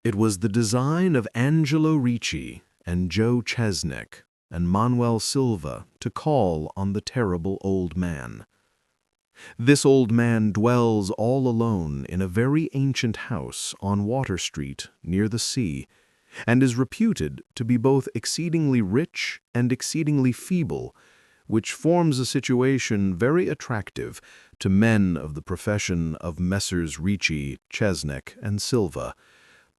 It was the design of Angelo Ricci and Joe Chesnick and Manuel Silva to call on the terrible old man. This old man dwells all alone in a very ancient house on Water Street near the sea, and is reputed to be both exceedingly rich and exceedingly feeble, which forms a situation very attractive to men of the profession of Messrs. Ricci, Chesnick, and Silva,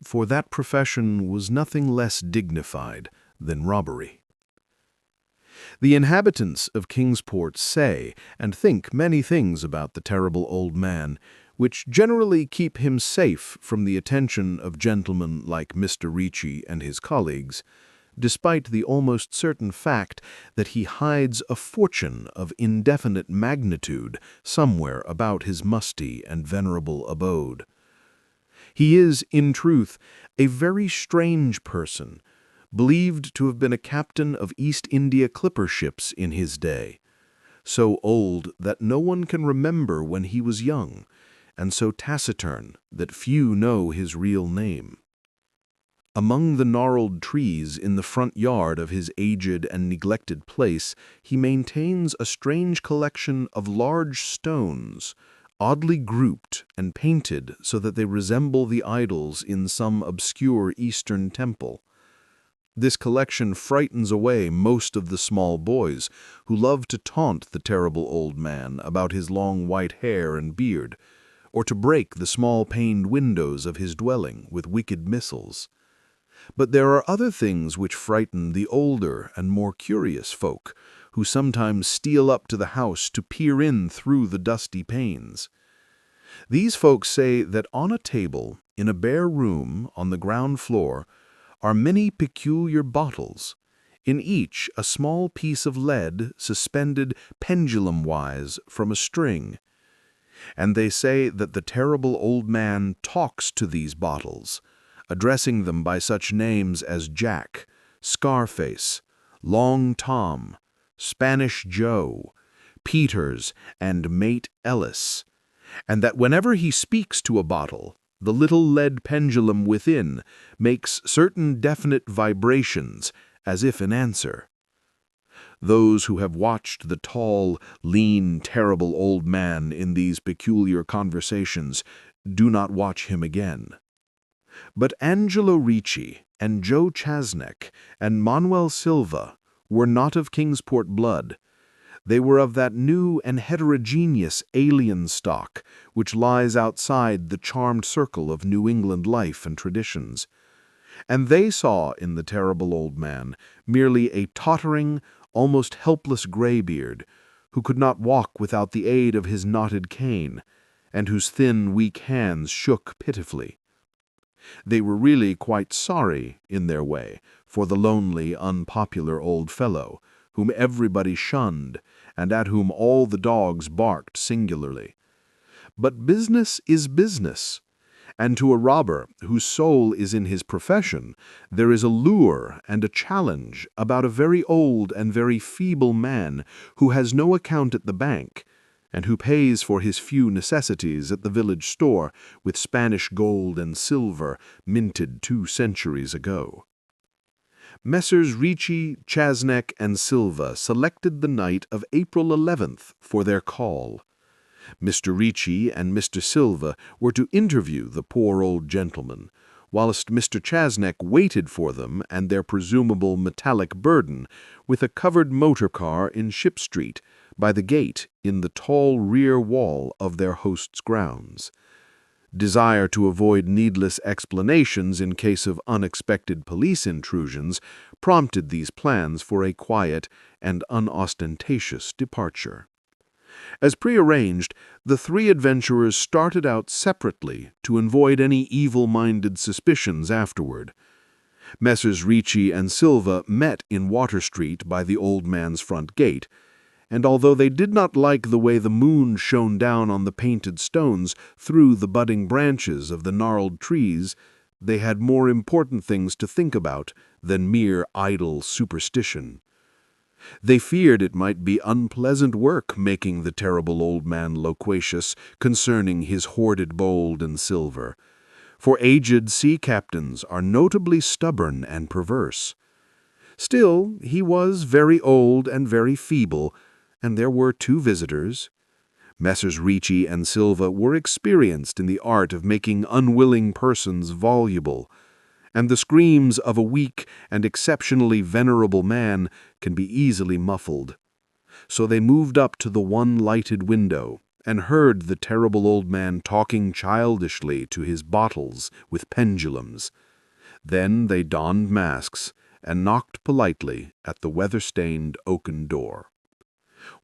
for that profession was nothing less dignified than robbery. The inhabitants of Kingsport say and think many things about the terrible old man, which generally keep him safe from the attention of gentlemen like Mr. Ricci and his colleagues, despite the almost certain fact that he hides a fortune of indefinite magnitude somewhere about his musty and venerable abode. He is, in truth, a very strange person, believed to have been a captain of East India clipper ships in his day, so old that no one can remember when he was young, and so taciturn that few know his real name. Among the gnarled trees in the front yard of his aged and neglected place, he maintains a strange collection of large stones, oddly grouped and painted so that they resemble the idols in some obscure Eastern temple. This collection frightens away most of the small boys, who love to taunt the terrible old man about his long white hair and beard, or to break the small-paned windows of his dwelling with wicked missiles. But there are other things which frighten the older and more curious folk, who sometimes steal up to the house to peer in through the dusty panes. These folks say that on a table, in a bare room on the ground floor, are many peculiar bottles, in each a small piece of lead suspended pendulum-wise from a string. And they say that the terrible old man talks to these bottles, addressing them by such names as Jack, Scarface, Long Tom, Spanish Joe, Peters, and Mate Ellis, and that whenever he speaks to a bottle, the little lead pendulum within makes certain definite vibrations as if in answer. Those who have watched the tall, lean, terrible old man in these peculiar conversations do not watch him again. But Angelo Ricci and Joe Chesnick and Manuel Silva were not of Kingsport blood. They were of that new and heterogeneous alien stock which lies outside the charmed circle of New England life and traditions. And they saw in the terrible old man merely a tottering, almost helpless graybeard, who could not walk without the aid of his knotted cane, and whose thin, weak hands shook pitifully. They were really quite sorry, in their way, for the lonely, unpopular old fellow, whom everybody shunned, and at whom all the dogs barked singularly. But business is business, and to a robber whose soul is in his profession, there is a lure and a challenge about a very old and very feeble man who has no account at the bank, and who pays for his few necessities at the village store with Spanish gold and silver minted 2 centuries ago. Messrs. Ricci, Chesnick, and Silva selected the night of April 11th for their call. Mr. Ricci and Mr. Silva were to interview the poor old gentleman, whilst Mr. Chesnick waited for them and their presumable metallic burden with a covered motor car in Ship Street, by the gate in the tall rear wall of their host's grounds. Desire to avoid needless explanations in case of unexpected police intrusions prompted these plans for a quiet and unostentatious departure. As prearranged, the 3 adventurers started out separately to avoid any evil-minded suspicions afterward. Messrs. Ricci and Silva met in Water Street by the old man's front gate, and although they did not like the way the moon shone down on the painted stones through the budding branches of the gnarled trees, they had more important things to think about than mere idle superstition. They feared it might be unpleasant work making the terrible old man loquacious concerning his hoarded gold and silver, for aged sea captains are notably stubborn and perverse. Still, he was very old and very feeble, and there were 2 visitors. Messrs. Ricci and Silva were experienced in the art of making unwilling persons voluble, and the screams of a weak and exceptionally venerable man can be easily muffled. So they moved up to the one lighted window and heard the terrible old man talking childishly to his bottles with pendulums. Then they donned masks and knocked politely at the weather-stained oaken door.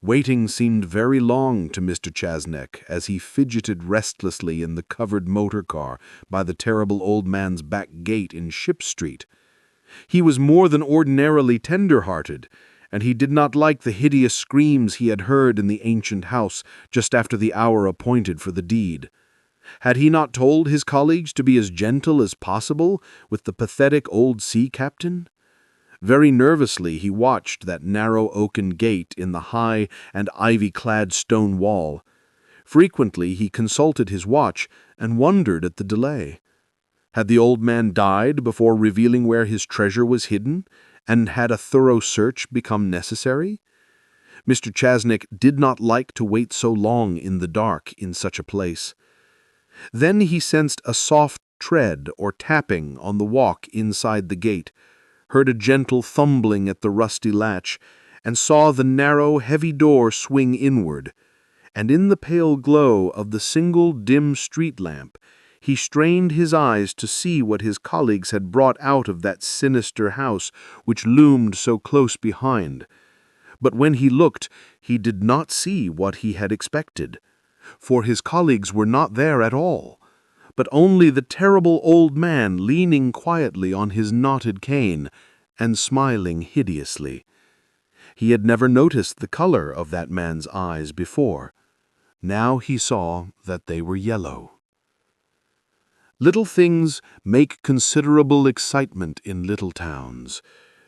Waiting seemed very long to Mr. Chasnek as he fidgeted restlessly in the covered motor car by the terrible old man's back gate in Ship Street. He was more than ordinarily tender-hearted, and he did not like the hideous screams he had heard in the ancient house just after the hour appointed for the deed. Had he not told his colleagues to be as gentle as possible with the pathetic old sea captain? Very nervously he watched that narrow oaken gate in the high and ivy-clad stone wall. Frequently he consulted his watch and wondered at the delay. Had the old man died before revealing where his treasure was hidden, and had a thorough search become necessary? Mr. Chasnek did not like to wait so long in the dark in such a place. Then he sensed a soft tread or tapping on the walk inside the gate, heard a gentle fumbling at the rusty latch, and saw the narrow, heavy door swing inward. And in the pale glow of the single dim street lamp, he strained his eyes to see what his colleagues had brought out of that sinister house which loomed so close behind. But when he looked, he did not see what he had expected, for his colleagues were not there at all, but only the terrible old man leaning quietly on his knotted cane and smiling hideously. He had never noticed the color of that man's eyes before. Now he saw that they were yellow. Little things make considerable excitement in little towns,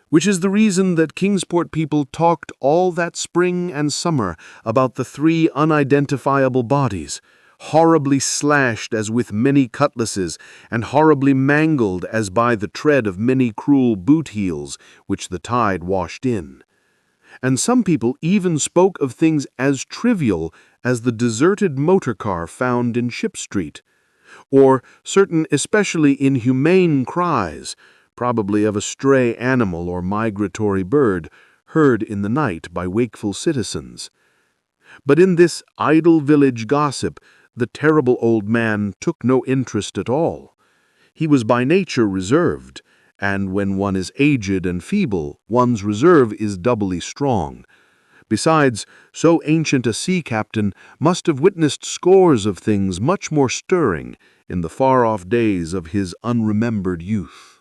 which is the reason that Kingsport people talked all that spring and summer about the 3 unidentifiable bodies, horribly slashed as with many cutlasses, and horribly mangled as by the tread of many cruel boot heels which the tide washed in. And some people even spoke of things as trivial as the deserted motor car found in Ship Street, or certain especially inhumane cries, probably of a stray animal or migratory bird, heard in the night by wakeful citizens. But in this idle village gossip, the terrible old man took no interest at all. He was by nature reserved, and when one is aged and feeble, one's reserve is doubly strong. Besides, so ancient a sea captain must have witnessed scores of things much more stirring in the far-off days of his unremembered youth.